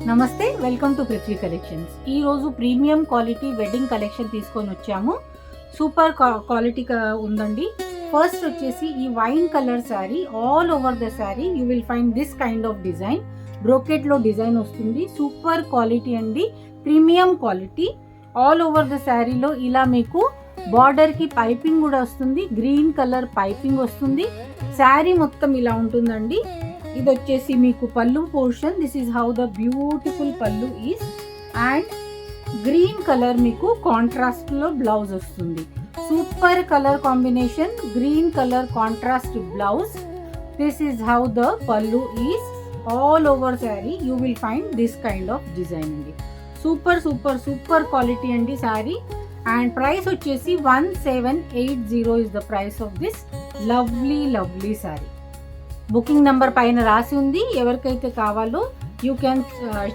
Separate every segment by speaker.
Speaker 1: నమస్తే, welcome to Prithvi collections. ఈరోజు premium quality wedding collection తీసుకొని వచ్చాము. సూపర్ క్వాలిటీ ఉందండి. ఫస్ట్ వచ్చేసి ఈ wine colour sari. All over the sari you will find this kind of design. బ్రోకెట్లో డిజైన్ వస్తుంది. సూపర్ క్వాలిటీ అండి, premium quality. All over the శారీలో ఇలా మీకు బార్డర్కి పైపింగ్ కూడా వస్తుంది. గ్రీన్ కలర్ పైపింగ్ వస్తుంది. శారీ మొత్తం ఇలా ఉంటుందండి. ఇది వచ్చేసి మీకు pallu portion. This is how the beautiful pallu is. And green colour మీకు కాంట్రాస్ట్ లో బ్లౌజ్ వస్తుంది. Super colour combination, green colour contrast blouse. This is how the pallu is. All over sari you will find this kind of design అండి. Super super super quality అండి sari. And price వచ్చేసి 1780 is the price of this lovely lovely sari. Booking number పైన రాసి ఉంది. ఎవరికైతే కావాలో you can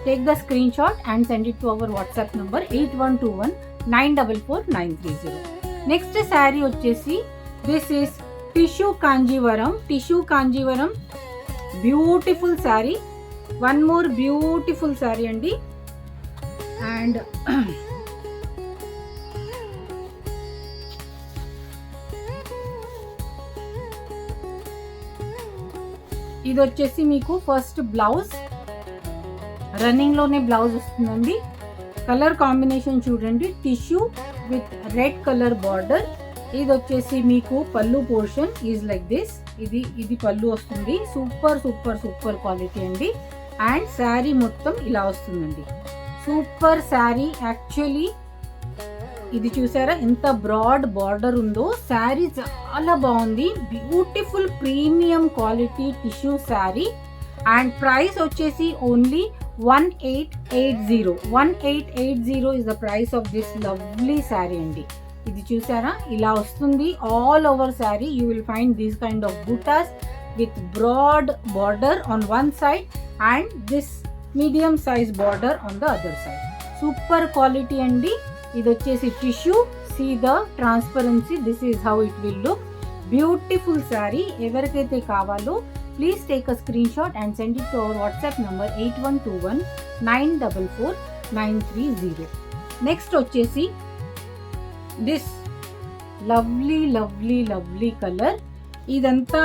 Speaker 1: take the screen shot and send it to our WhatsApp number 8121944930. Next sari వచ్చేసి this is tissue Kanjeevaram. Tissue Kanjeevaram beautiful sari. One more beautiful sari అండి. అండ్ ఇది వచ్చేసి మీకు ఫస్ట్ బ్లౌజ్. రన్నింగ్ లోనే బ్లౌజ్ వస్తుందండి. కలర్ కాంబినేషన్ చూడండి, tissue with red colour border. ఇది వచ్చేసి మీకు pallu portion is like this. ఇది పల్లు వస్తుంది. సూపర్ సూపర్ సూపర్ క్వాలిటీ అండి. అండ్ శారీ మొత్తం ఇలా వస్తుందండి. సూపర్ శారీ. యాక్చువల్లీ ఇది చూసారా ఎంత బ్రాడ్ బార్డర్ ఉందో. శారీ చాలా బాగుంది. Beautiful premium quality tissue sari. And price వచ్చేసి only 1880. 1880 is the price of this lovely sari అండి. ఇది చూసారా ఇలా వస్తుంది. All over sari you will find this kind of butas with broad border on one side and this medium size border on the other side. Super quality అండి. ఇది వచ్చేసి tissue. See the transparency. This is how it will look. Beautiful sari. ఎవరికైతే కావాలో please take a screen shot and send it to our WhatsApp number 8121944930. Next వచ్చేసి this lovely lovely lovely colour. ఇదంతా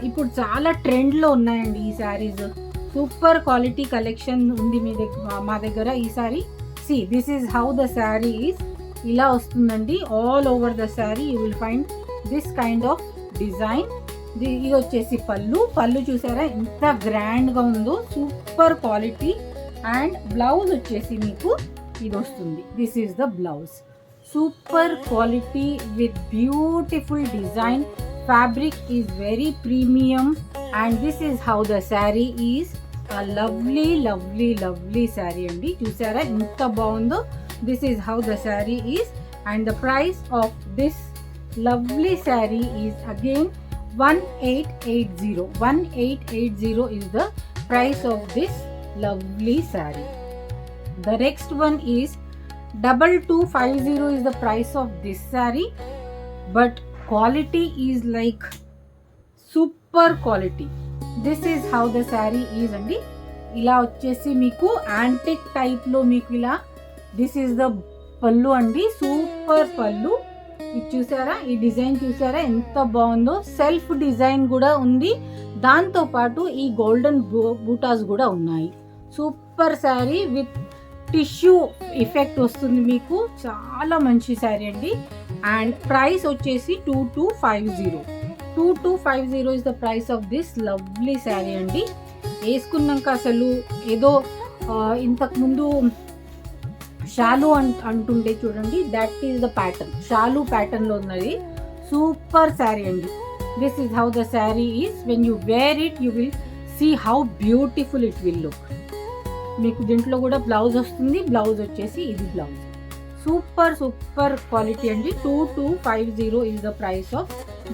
Speaker 1: ఇప్పుడు చాలా ట్రెండ్లో ఉన్నాయండి ఈ శారీస్. సూపర్ క్వాలిటీ కలెక్షన్ ఉంది మా దగ్గర ఈ sari. See, this is how the saree is. ఇలా వస్తుందండి. All over the sari you will find this kind of design. ఇది వచ్చేసి పళ్ళు చూసారా ఎంత గ్రాండ్ గా ఉందో. Super quality. అండ్ బ్లౌజ్ వచ్చేసి మీకు ఇది వస్తుంది. This is the blouse. Super quality with beautiful design. Fabric is very premium. And this is how the sari is. Lovely lovely lovely sari అండి. చూసారా ఎంత బాగుందో. This is how the sari is. And the price of this lovely sari is again 1880. 1880 is the price of this lovely saree. The next one is 2250 is the price of this saree. But quality is like super quality. This is how the sari is అండి. ఇలా వచ్చేసి మీకు antique type లో మీకు ఇలా. This is the పళ్ళు అండి. Super పళ్ళు. ఇది చూసారా, ఈ డిజైన్ చూసారా ఎంత బాగుందో. సెల్ఫ్ డిజైన్ కూడా ఉంది. దాంతో పాటు ఈ గోల్డెన్ బూటాస్ కూడా ఉన్నాయి. Super sari with tissue effect వస్తుంది మీకు. చాలా మంచి శారీ అండి. అండ్ ప్రైస్ వచ్చేసి 2250. 2250 is the price of this lovely saree అండి. వేసుకున్నాక అసలు ఏదో ఇంతకుముందు షాలు అంటుండే చూడండి, దట్ ఈస్ ద ప్యాటర్న్. షాలు ప్యాటర్న్లో ఉన్నది. సూపర్ శారీ అండి. This is how the sari is. When you wear it you will see how beautiful it will look. మీకు దీంట్లో కూడా బ్లౌజ్ వస్తుంది. బ్లౌజ్ వచ్చేసి ఇది బ్లౌజ్. సూపర్ సూపర్ క్వాలిటీ అండి. 2250 is the price of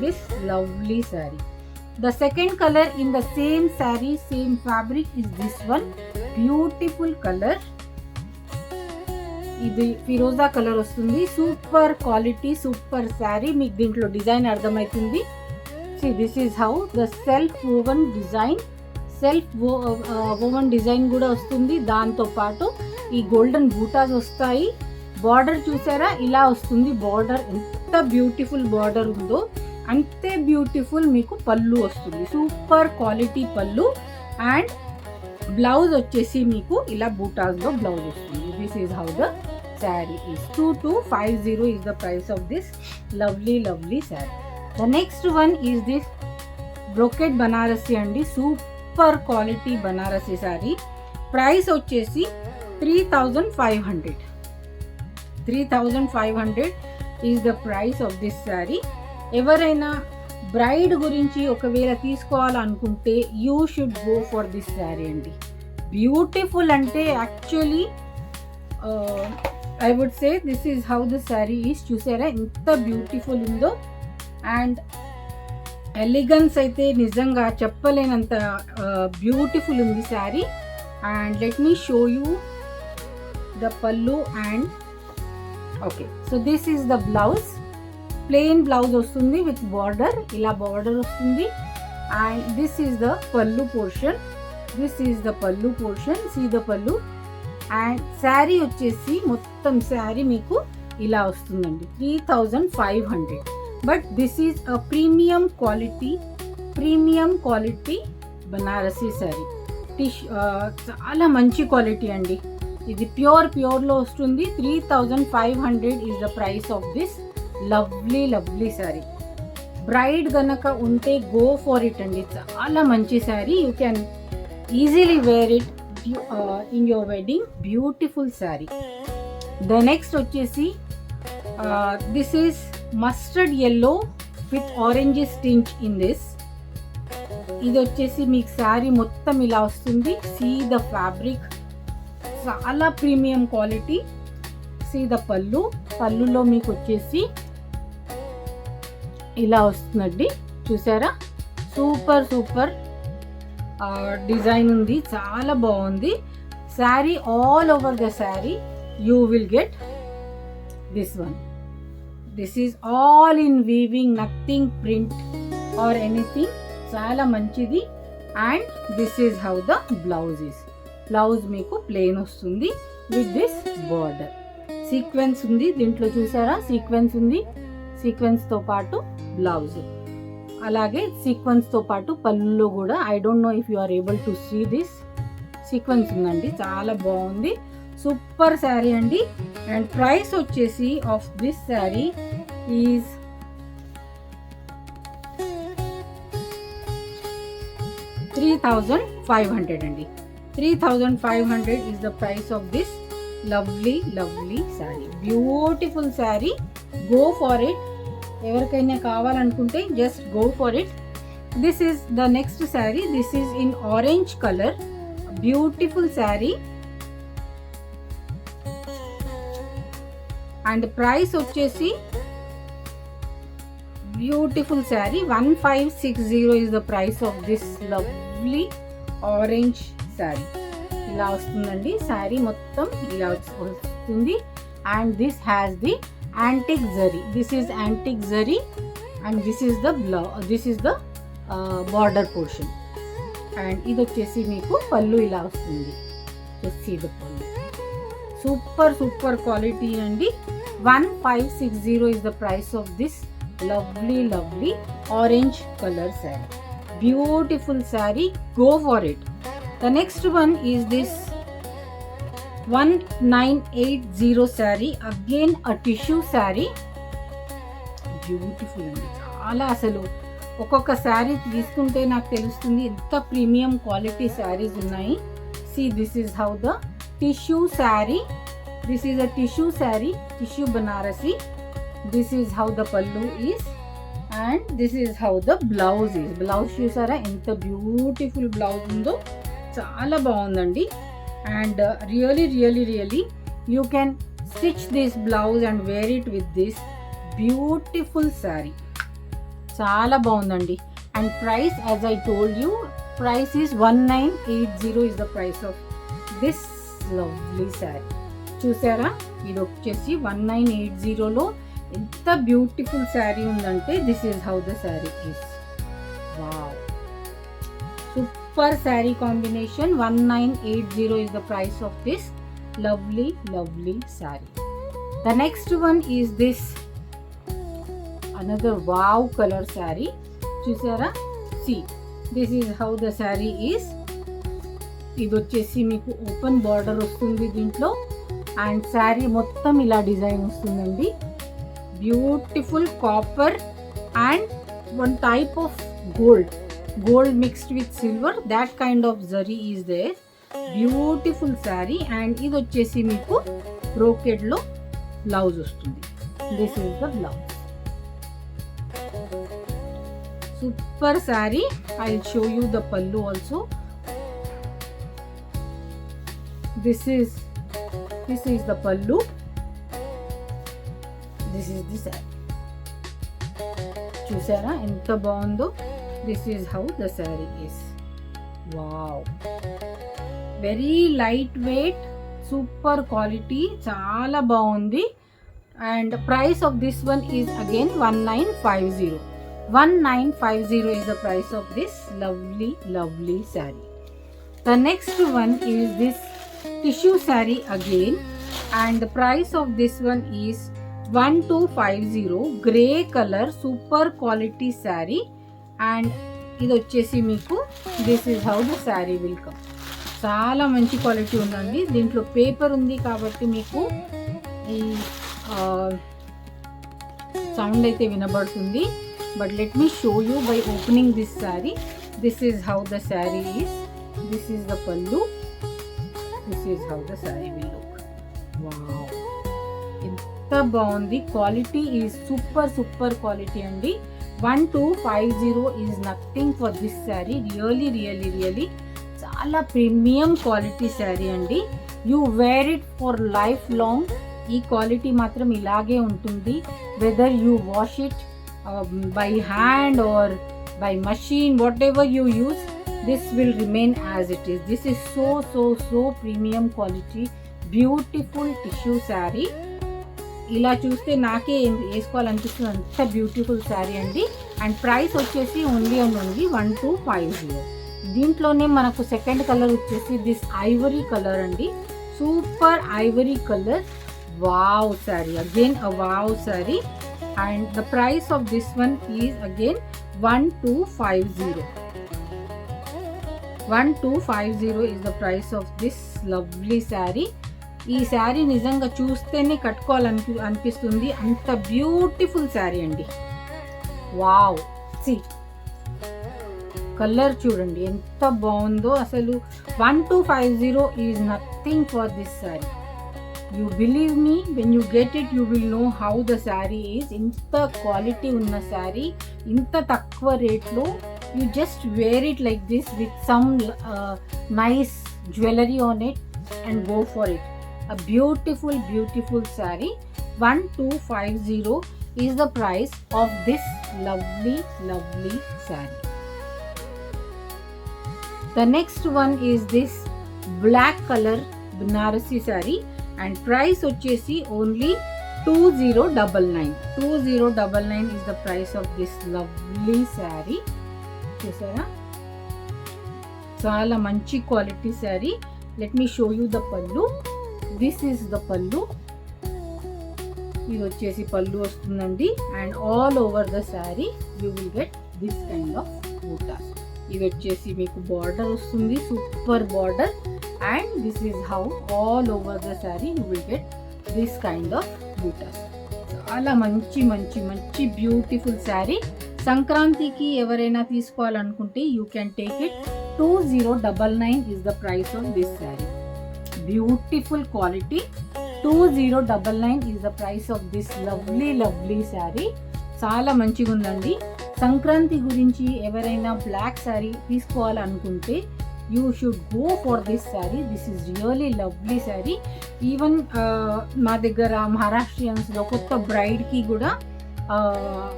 Speaker 1: this lovely saree. The second color in the same saree, same fabric is this one. Beautiful color. ఇది ఫిరోజా colour వస్తుంది. Super quality super sari. మీకు దీంట్లో design అర్థమవుతుంది. See, this is how the self woven design self woven design కూడా వస్తుంది. దాంతోపాటు ఈ golden buttas వస్తాయి. బార్డర్ చూసారా ఇలా వస్తుంది. బార్డర్ ఎంత బ్యూటిఫుల్ బార్డర్ ఉందో అంతే బ్యూటిఫుల్ మీకు పళ్ళు వస్తుంది. Super quality pallu. And blouse వచ్చేసి మీకు ఇలా బూటాస్లో బ్లౌజ్ వస్తుంది. This is how the sari is. 2250 is the price of this lovely sari. The next one is this brocade Banarasi అండి. Super quality Banarasi sari. Price వచ్చేసి 3500. 3500 is the price of this sari. ఎవరైనా బ్రైడ్ గురించి ఒకవేళ తీసుకోవాలనుకుంటే you should go for this sari అండి. Beautiful అంటే actually I would say this is how this sari is. చూసారా ఎంత బ్యూటిఫుల్ ఉందో. అండ్ ఎలిగన్స్ అయితే నిజంగా చెప్పలేనంత బ్యూటిఫుల్ ఉంది sari. And let me show you the pallu. And okay, so this is the blouse. Plain blouse వస్తుంది విత్ బార్డర్. ఇలా బార్డర్ వస్తుంది. And this is the pallu portion. This is the pallu portion. See the pallu. And sari వచ్చేసి మొత్తం శారీ మీకు ఇలా వస్తుందండి. 3500. But this is a premium quality Banarasi sari. చాలా మంచి క్వాలిటీ అండి. ఇది ప్యూర్లో వస్తుంది. 3500 is the price of this lovely sari. Bride గనక ఉంటే గో ఫర్ ఇట్ అండి. చాలా మంచి sari. You can easily wear it in your wedding. Beautiful sari. The next వచ్చేసి this is mustard yellow with orange tinge in this. ఇది వచ్చేసి మీకు శారీ మొత్తం ఇలా వస్తుంది. సీ ద ఫ్యాబ్రిక్, చాలా premium quality. See the pallu. పళ్ళులో మీకు వచ్చేసి ఇలా వస్తుందండి. చూసారా సూపర్ డిజైన్ ఉంది. చాలా బాగుంది sari. All over the sari you will get this one. This is all in weaving, nothing print or anything. చాలా మంచిది. And this is how the blouse is. Blouse మీకు ప్లెయిన్ వస్తుంది విత్ దిస్ బార్డర్. సీక్వెన్స్ ఉంది దీంట్లో. చూసారా సీక్వెన్స్ ఉంది. సీక్వెన్స్తో పాటు blouse, అలాగే సీక్వెన్స్తో పాటు పళ్ళులో కూడా. I don't know if you are able to see this. Sequence ఉందండి. చాలా బాగుంది. సూపర్ శారీ అండి. అండ్ ప్రైస్ వచ్చేసి ఆఫ్ దిస్ శారీ ఈజ్ 3500 అండి. 3500 is the price of this lovely saree. Beautiful saree. Go for it. ఎవరికైనా కావాలనుకుంటే just go for it. This is the next saree. This is in orange color. Beautiful saree. And the price వచ్చేసి beautiful saree 1560 is the price of this lovely orange saree. ఇలా వస్తుందండి శారీ మొత్తం ఇలా వస్తుంది. And this has the antique zari. This is antique zari. And this is the border portion. And ఇది వచ్చేసి మీకు పళ్ళు ఇలా వస్తుంది. సీ ద పళ్ళు. సూపర్ క్వాలిటీ అండి. 1560 is the price of this lovely orange color saree. Beautiful saree. Go for it. The next one is this 1980 saree. Again a tissue saree. Beautiful అండి. చాలా అసలు ఒక్కొక్క శారీ తీసుకుంటే నాకు తెలుస్తుంది ఎంత ప్రీమియం క్వాలిటీ శారీస్ ఉన్నాయి. See, this is how the tissue saree. This is a tissue saree. Tissue Banarasi. This is how the pallu is. And this is how the blouse is. Blouse చూసారా ఎంత బ్యూటిఫుల్ బ్లౌజ్ ఉందో. చాలా బాగుందండి. And really you can stitch this blouse and wear it with this beautiful sari. చాలా బాగుందండి. And price as I told you, price is 1980 is the price of this lovely sari. చూసారా ఇది వచ్చేసి 1980లో ఎంత బ్యూటిఫుల్ శారీ ఉందంటే this is how the sari is. Wow, super super saree combination. 1980 is the price of this lovely saree. The next one is this another wow color saree. చూసారా? See, this is how the saree is. ఇది వచ్చేసి మీకు open border వస్తుంది దీంట్లో, and sari మొత్తం ఇలా design వస్తుందండి. Beautiful copper and one type of gold mixed with silver, that kind of zari is there. Beautiful sari. అండ్ ఇది వచ్చేసి మీకు బ్రోకెడ్లో బ్లౌజ్ వస్తుంది. This is the blouse. Super sari. I will show you the pallu also. This is the pallu. This is the saree. చూసారా ఎంత బాగుందో? This is how the saree is. Wow. Very lightweight, super quality, చాలా బాగుంది. And price of this one is again 1950. 1950 is the price of this lovely saree. The next one is this tissue saree again, and the price of this one is 1250. Grey color, super quality saree. And ఇది వచ్చేసి మీకు this is how the sari will come. చాలా మంచి quality ఉందండి. దీంట్లో paper ఉంది కాబట్టి మీకు ఈ సౌండ్ అయితే వినబడుతుంది. But let me show you by opening this sari. This is how the sari is. This is the పల్లు. This is how the saree will look. Wow. ఎంత బాగుంది. క్వాలిటీ ఈజ్ సూపర్ క్వాలిటీ అండి. 1250 is nothing for this sari. Really చాలా premium quality sari అండి. You wear it for life long. ఈ quality మాత్రం ఇలాగే ఉంటుంది. Whether you wash it by hand or by machine, whatever you use, this will remain as it is. This is so premium quality, beautiful tissue saree. ఇలా చూస్తే నాకే వేసుకోవాలనిపిస్తుంది, అంత beautiful sari అండి. And price వచ్చేసి only 1250. దీంట్లోనే మనకు second colour వచ్చేసి this Ivory colour అండి. Super Ivory colour. Wow sari, again a wow sari. And the price of this one is again 1250. 1250 is the price of this lovely saree. ఈ శారీ నిజంగా చూస్తేనే కట్టుకోవాలనిపిస్తుంది, అంత బ్యూటిఫుల్ శారీ అండి. వావ్. సి కలర్ చూడండి ఎంత బాగుందో అసలు. 1250 is nothing for this sari. You believe me, when you get it you will know how the sari is. ఇంత క్వాలిటీ ఉన్న శారీ ఇంత తక్కువ రేట్లో. You just wear it like this with some nice jewelry on it and go for it. A beautiful saree. 1250 is the price of this lovely saree. The next one is this black color Banarasi saree, and price వచ్చేసి only 2099. 2099 is the price of this lovely saree. చూసారా? చాలా మంచి quality sari. Let me show you the పల్లు. This is the పల్లు. ఇది వచ్చేసి పల్లు వస్తుందండి. And all over the sari you will get this kind of buttas. ఇది వచ్చేసి మీకు బార్డర్ వస్తుంది, super border. And this is how all over the sari you will get this kind of buttas. చాలా మంచి బ్యూటిఫుల్ శారీ. సంక్రాంతికి ఎవరైనా తీసుకోవాలనుకుంటే you can take it. 2099 is the price of this saree. Beautiful quality. 2099 is the price of this lovely saree. చాలా మంచిగా ఉందండి. సంక్రాంతి గురించి ఎవరైనా బ్లాక్ శారీ తీసుకోవాలనుకుంటే you should go for this sari. This is really lovely sari. Even మా దగ్గర మహారాష్ట్రియన్స్లో కొత్త బ్రైడ్కి కూడా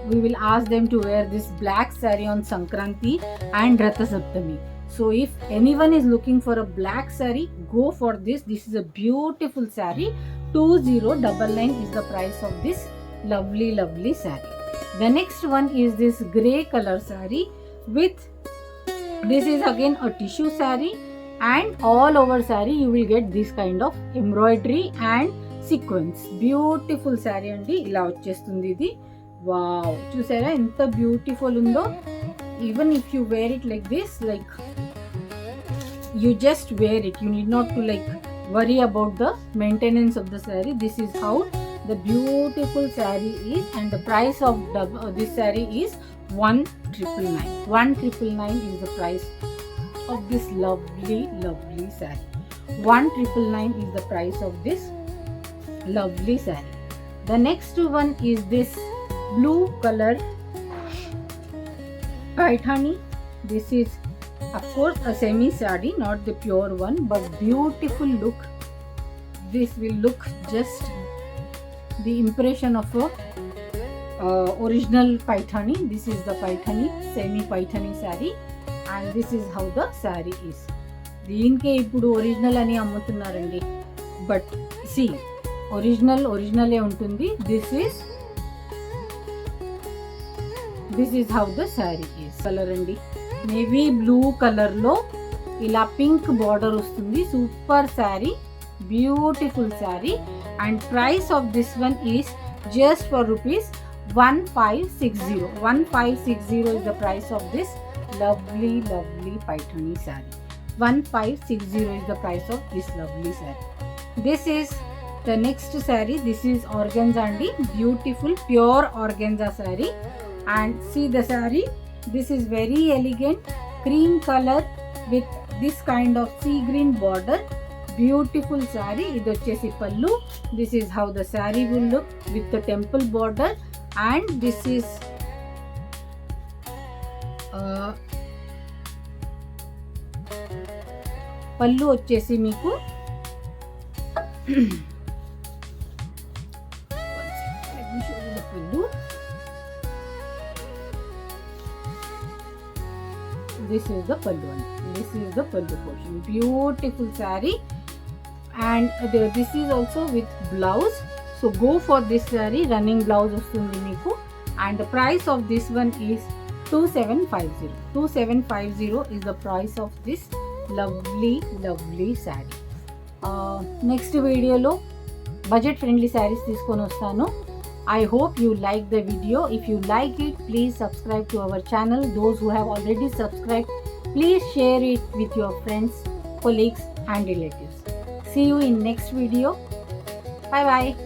Speaker 1: we will ask them to wear this black saree on Sankranti and Ratha Saptami. So if anyone is looking for a black saree, go for this. This is a beautiful saree. 2099 is the price of this lovely saree. The next one is this grey color saree with This is again a tissue saree, and all over saree you will get this kind of embroidery and sequence. Beautiful sari అండి. ఇలా వచ్చేస్తుంది ఇది. Wow, చూసారా ఎంత beautiful ఉందో. Even if you wear it like this, like you just wear it, you need not to like worry about the maintenance of the saree. This is how the beautiful saree is, and the price of this saree is 1999. 1999 is the price of this lovely saree. 1999 is the price of this lovely saree. The next one is this blue color paithani. This is of course a semi saree, not the pure one, but beautiful look. This will look just the impression of a original paithani. This is the paithani, semi paithani saree, and this is how the saree is. దీనికే ఇప్పుడు original అని అమ్ముతున్నారండి, but see ఒరిజినలే ఉంటుంది. This is how the sari is. Colour అండి, navy blue కలర్లో ఇలా pink border వస్తుంది. Super sari, beautiful sari. And price of this one is just for ₹1560. 1560 is the price of this lovely Paithani saree. 1560 is the price of this lovely saree. This is the next saree. This is organza andi, beautiful pure organza saree. And see the saree, this is very elegant cream color with this kind of sea green border. Beautiful saree. Idu vachesi pallu. This is how the saree will look with the temple border, and this is పళ్ళు వచ్చేసి మీకు పళ్ళు. This is the pallu one. This is the pallu portion. Beautiful saree, and this is also with blouse. So go for this saree. Running blouse vastundi meeku, and the price of this one is 2750. 2750 is the price of this lovely saree. Next video lo budget friendly sarees తీసుకొని వస్తాను. I hope you like the video. If you like it, please subscribe to our channel. Those who have already subscribed, please share it with your friends, colleagues and relatives. See you in next video. Bye bye.